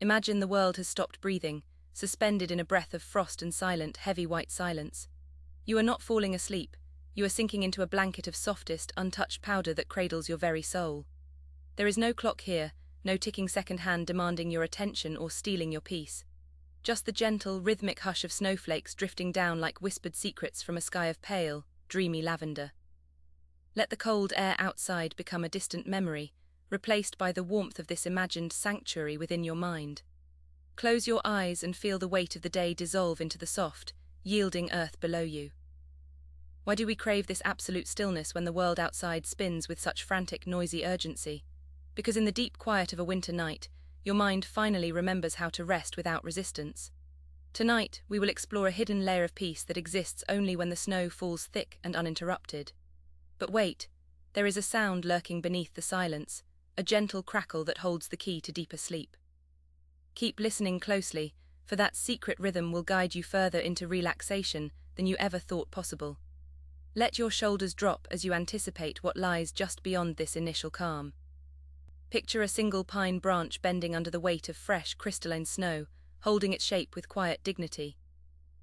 Imagine the world has stopped breathing, suspended in a breath of frost and silent, heavy white silence. You are not falling asleep, you are sinking into a blanket of softest, untouched powder that cradles your very soul. There is no clock here, no ticking second hand demanding your attention or stealing your peace. Just the gentle, rhythmic hush of snowflakes drifting down like whispered secrets from a sky of pale, dreamy lavender. Let the cold air outside become a distant memory, replaced by the warmth of this imagined sanctuary within your mind. Close your eyes and feel the weight of the day dissolve into the soft, yielding earth below you. Why do we crave this absolute stillness when the world outside spins with such frantic, noisy urgency? Because in the deep quiet of a winter night, your mind finally remembers how to rest without resistance. Tonight, we will explore a hidden layer of peace that exists only when the snow falls thick and uninterrupted. But wait, there is a sound lurking beneath the silence, a gentle crackle that holds the key to deeper sleep. Keep listening closely, for that secret rhythm will guide you further into relaxation than you ever thought possible. Let your shoulders drop as you anticipate what lies just beyond this initial calm. Picture a single pine branch bending under the weight of fresh, crystalline snow, holding its shape with quiet dignity.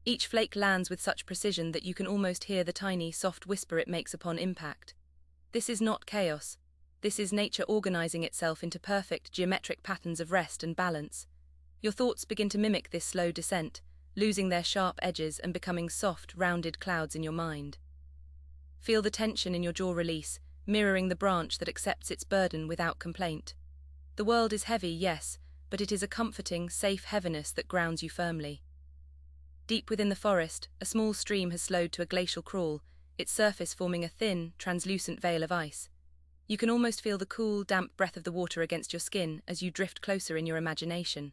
Each flake lands with such precision that you can almost hear the tiny, soft whisper it makes upon impact. This is not chaos. This is nature organizing itself into perfect, geometric patterns of rest and balance. Your thoughts begin to mimic this slow descent, losing their sharp edges and becoming soft, rounded clouds in your mind. Feel the tension in your jaw release, mirroring the branch that accepts its burden without complaint. The world is heavy, yes, but it is a comforting, safe heaviness that grounds you firmly. Deep within the forest, a small stream has slowed to a glacial crawl, its surface forming a thin, translucent veil of ice. You can almost feel the cool, damp breath of the water against your skin as you drift closer in your imagination.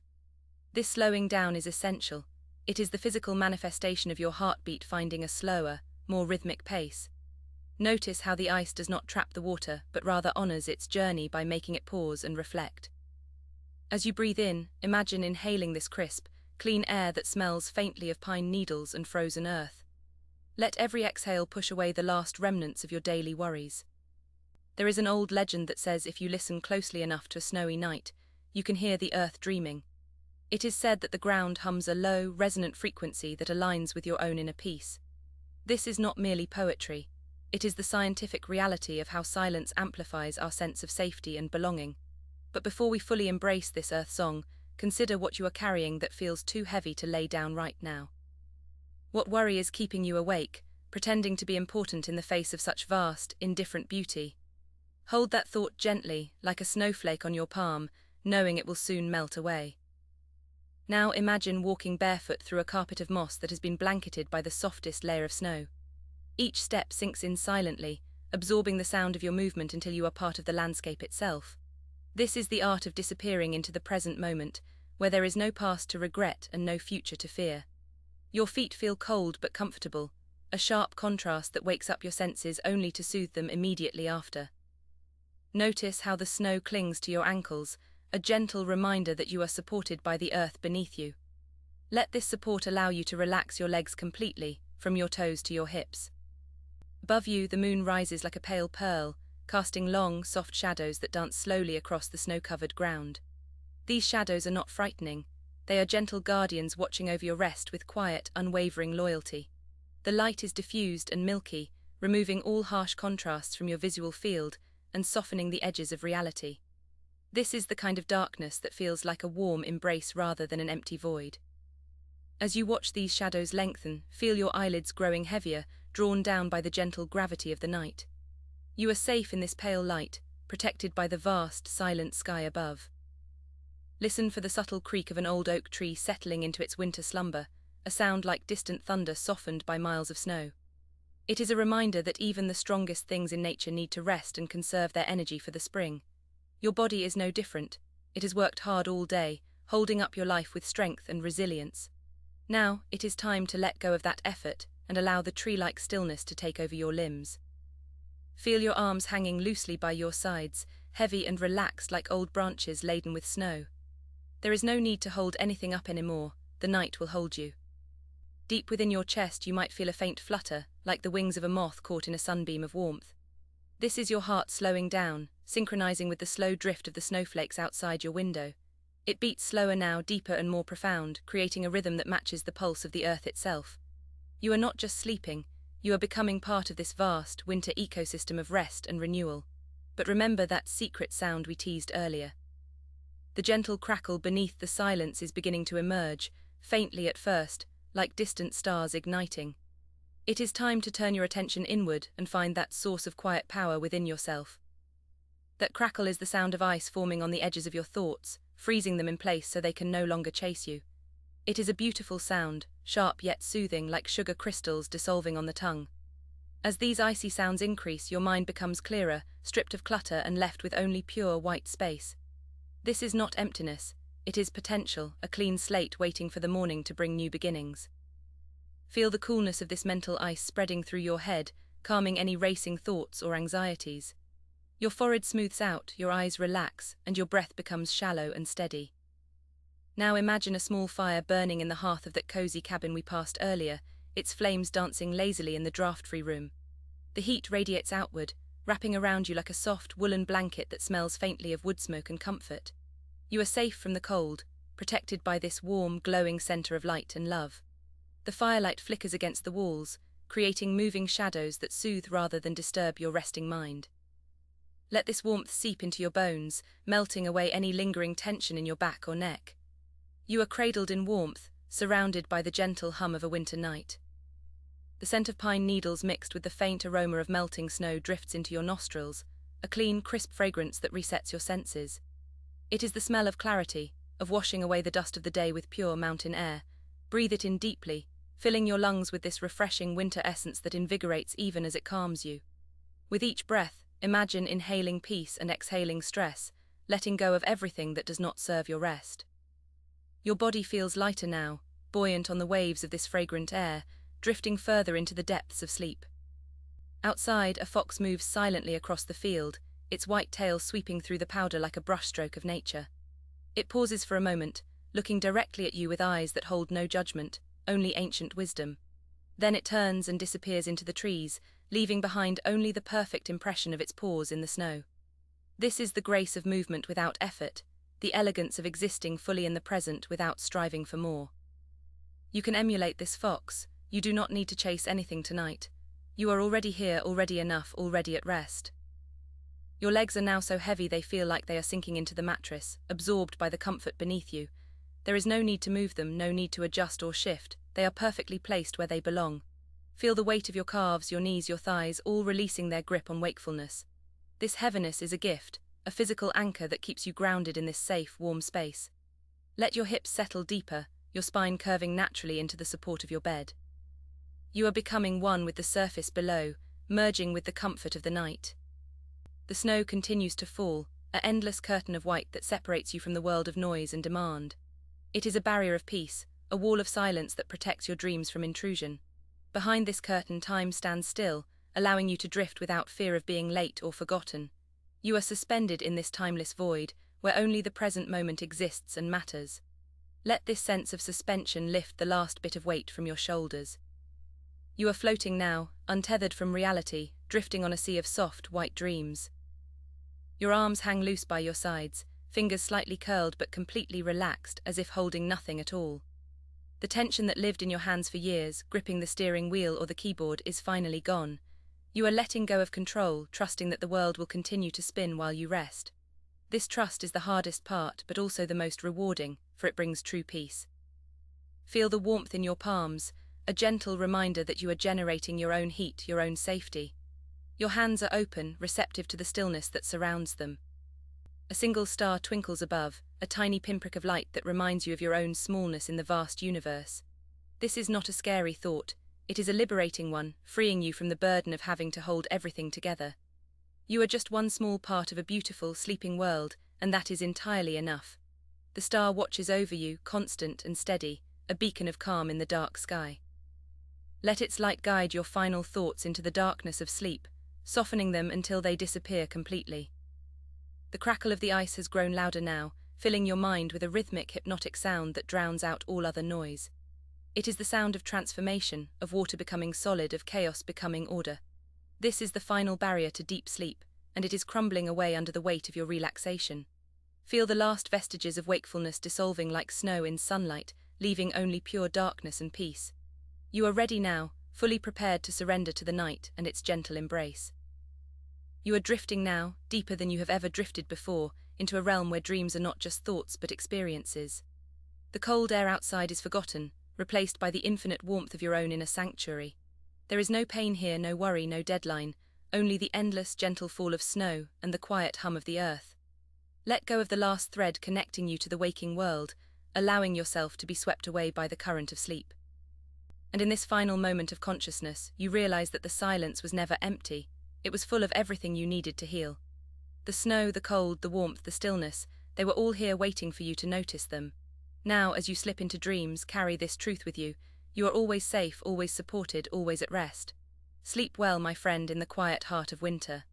This slowing down is essential. It is the physical manifestation of your heartbeat finding a slower, more rhythmic pace. Notice how the ice does not trap the water, but rather honors its journey by making it pause and reflect. As you breathe in, imagine inhaling this crisp, clean air that smells faintly of pine needles and frozen earth. Let every exhale push away the last remnants of your daily worries. There is an old legend that says if you listen closely enough to a snowy night, you can hear the earth dreaming. It is said that the ground hums a low, resonant frequency that aligns with your own inner peace. This is not merely poetry. It is the scientific reality of how silence amplifies our sense of safety and belonging. But before we fully embrace this earth song, consider what you are carrying that feels too heavy to lay down right now. What worry is keeping you awake, pretending to be important in the face of such vast, indifferent beauty? Hold that thought gently, like a snowflake on your palm, knowing it will soon melt away. Now imagine walking barefoot through a carpet of moss that has been blanketed by the softest layer of snow. Each step sinks in silently, absorbing the sound of your movement until you are part of the landscape itself. This is the art of disappearing into the present moment, where there is no past to regret and no future to fear. Your feet feel cold but comfortable, a sharp contrast that wakes up your senses only to soothe them immediately after. Notice how the snow clings to your ankles, a gentle reminder that you are supported by the earth beneath you. Let this support allow you to relax your legs completely, from your toes to your hips. Above you, the moon rises like a pale pearl, casting long, soft shadows that dance slowly across the snow-covered ground. These shadows are not frightening. They are gentle guardians watching over your rest with quiet, unwavering loyalty. The light is diffused and milky, removing all harsh contrasts from your visual field and softening the edges of reality. This is the kind of darkness that feels like a warm embrace rather than an empty void. As you watch these shadows lengthen, feel your eyelids growing heavier, drawn down by the gentle gravity of the night. You are safe in this pale light, protected by the vast, silent sky above. Listen for the subtle creak of an old oak tree settling into its winter slumber, a sound like distant thunder softened by miles of snow. It is a reminder that even the strongest things in nature need to rest and conserve their energy for the spring. Your body is no different. It has worked hard all day, holding up your life with strength and resilience. Now, it is time to let go of that effort and allow the tree-like stillness to take over your limbs. Feel your arms hanging loosely by your sides, heavy and relaxed like old branches laden with snow. There is no need to hold anything up anymore. The night will hold you. Deep within your chest you might feel a faint flutter, like the wings of a moth caught in a sunbeam of warmth. This is your heart slowing down, synchronizing with the slow drift of the snowflakes outside your window. It beats slower now, deeper and more profound, creating a rhythm that matches the pulse of the earth itself. You are not just sleeping, you are becoming part of this vast, winter ecosystem of rest and renewal. But remember that secret sound we teased earlier. The gentle crackle beneath the silence is beginning to emerge, faintly at first, like distant stars igniting. It is time to turn your attention inward and find that source of quiet power within yourself. That crackle is the sound of ice forming on the edges of your thoughts, freezing them in place so they can no longer chase you. It is a beautiful sound, sharp yet soothing, like sugar crystals dissolving on the tongue. As these icy sounds increase, your mind becomes clearer, stripped of clutter and left with only pure white space. This is not emptiness, it is potential, a clean slate waiting for the morning to bring new beginnings. Feel the coolness of this mental ice spreading through your head, calming any racing thoughts or anxieties. Your forehead smooths out, your eyes relax, and your breath becomes shallow and steady. Now imagine a small fire burning in the hearth of that cozy cabin we passed earlier, its flames dancing lazily in the draft-free room. The heat radiates outward, wrapping around you like a soft, woolen blanket that smells faintly of wood smoke and comfort. You are safe from the cold, protected by this warm, glowing center of light and love. The firelight flickers against the walls, creating moving shadows that soothe rather than disturb your resting mind. Let this warmth seep into your bones, melting away any lingering tension in your back or neck. You are cradled in warmth, surrounded by the gentle hum of a winter night. The scent of pine needles mixed with the faint aroma of melting snow drifts into your nostrils, a clean, crisp fragrance that resets your senses. It is the smell of clarity, of washing away the dust of the day with pure mountain air. Breathe it in deeply, filling your lungs with this refreshing winter essence that invigorates even as it calms you. With each breath, imagine inhaling peace and exhaling stress, letting go of everything that does not serve your rest. Your body feels lighter now, buoyant on the waves of this fragrant air, drifting further into the depths of sleep. Outside, a fox moves silently across the field, its white tail sweeping through the powder like a brushstroke of nature. It pauses for a moment, looking directly at you with eyes that hold no judgment, only ancient wisdom. Then it turns and disappears into the trees, leaving behind only the perfect impression of its paws in the snow. This is the grace of movement without effort, the elegance of existing fully in the present without striving for more. You can emulate this fox. You do not need to chase anything tonight. You are already here, already enough, already at rest. Your legs are now so heavy they feel like they are sinking into the mattress, absorbed by the comfort beneath you. There is no need to move them, no need to adjust or shift. They are perfectly placed where they belong. Feel the weight of your calves, your knees, your thighs, all releasing their grip on wakefulness. This heaviness is a gift, a physical anchor that keeps you grounded in this safe, warm space. Let your hips settle deeper, your spine curving naturally into the support of your bed. You are becoming one with the surface below, merging with the comfort of the night. The snow continues to fall, an endless curtain of white that separates you from the world of noise and demand. It is a barrier of peace, a wall of silence that protects your dreams from intrusion. Behind this curtain, time stands still, allowing you to drift without fear of being late or forgotten. You are suspended in this timeless void, where only the present moment exists and matters. Let this sense of suspension lift the last bit of weight from your shoulders. You are floating now, untethered from reality, drifting on a sea of soft, white dreams. Your arms hang loose by your sides, fingers slightly curled but completely relaxed, as if holding nothing at all. The tension that lived in your hands for years, gripping the steering wheel or the keyboard, is finally gone. You are letting go of control, trusting that the world will continue to spin while you rest. This trust is the hardest part, but also the most rewarding, for it brings true peace. Feel the warmth in your palms, a gentle reminder that you are generating your own heat, your own safety. Your hands are open, receptive to the stillness that surrounds them. A single star twinkles above, a tiny pinprick of light that reminds you of your own smallness in the vast universe. This is not a scary thought, it is a liberating one, freeing you from the burden of having to hold everything together. You are just one small part of a beautiful, sleeping world, and that is entirely enough. The star watches over you, constant and steady, a beacon of calm in the dark sky. Let its light guide your final thoughts into the darkness of sleep, softening them until they disappear completely. The crackle of the ice has grown louder now, filling your mind with a rhythmic, hypnotic sound that drowns out all other noise. It is the sound of transformation, of water becoming solid, of chaos becoming order. This is the final barrier to deep sleep, and it is crumbling away under the weight of your relaxation. Feel the last vestiges of wakefulness dissolving like snow in sunlight, leaving only pure darkness and peace. You are ready now, fully prepared to surrender to the night and its gentle embrace. You are drifting now, deeper than you have ever drifted before, into a realm where dreams are not just thoughts but experiences. The cold air outside is forgotten, replaced by the infinite warmth of your own inner sanctuary. There is no pain here, no worry, no deadline, only the endless, gentle fall of snow and the quiet hum of the earth. Let go of the last thread connecting you to the waking world, allowing yourself to be swept away by the current of sleep. And in this final moment of consciousness, you realize that the silence was never empty. It was full of everything you needed to heal. The snow, the cold, the warmth, the stillness, they were all here waiting for you to notice them. Now, as you slip into dreams, carry this truth with you. You are always safe, always supported, always at rest. Sleep well, my friend, in the quiet heart of winter.